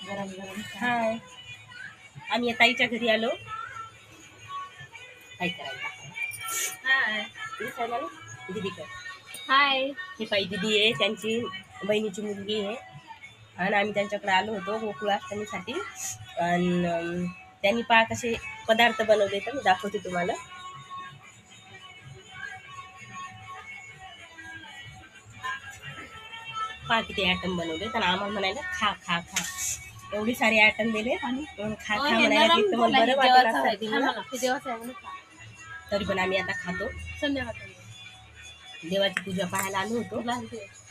गरम गरम हाय, आम्ही ताईच्या घरी आलो. काय करायला? हाय दिसायला ना दीदी कर. हाय ही पाई दीदी आहे, त्यांची बहिणीची मुलगी आहे. आणि आम्ही त्यांच्याकडे आलो होतो गोकुळाष्टमीसाठी. आणि त्यांनी पहा कसे पदार्थ बनवले, तर मी दाखवते तुम्हाला. पहा किती ॲटम बनवले, तर आम्हाला म्हणायला खा खा खा, एवढी सारी ॲटम दिले आणि खा खा म्हणायला की तुम्हाला बरं वाटत असतं. तरी पण आम्ही आता खातो. देवाची पूजा पाहायला आलो होतो.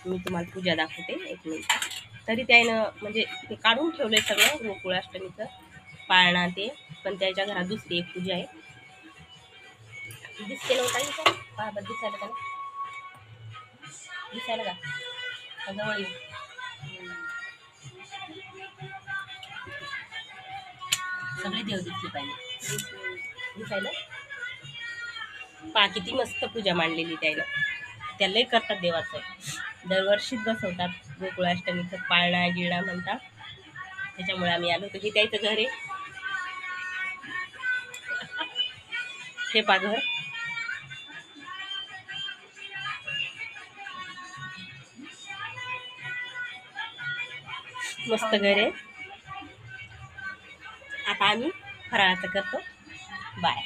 मी तुम्हाला पूजा दाखवते एक मिनिट. तरी त्यानं म्हणजे ते काढून ठेवलंय सगळं गोकुळाष्टमीचं पाळणा ते, पण त्याच्या घरात दुसरी एक पूजा आहे. दिसते नव्हता पहा बरं, दिसायला का दिसायला का जवळ येऊ. सगळे देव दिसले पाहिजे दिसायला. पहा किती मस्त पूजा मांडलेली त्याला. त्यालाही करतात देवाचं, दरवर्षीच बसवतात गोकुळाष्टमीचं पाळणा गिळणा म्हणतात. त्याच्यामुळे आम्ही आलो होतो की त्याचं घर आहे. हे पा घर, मस्त घर आहे. आता आम्ही फराळाचं करतो. बाय.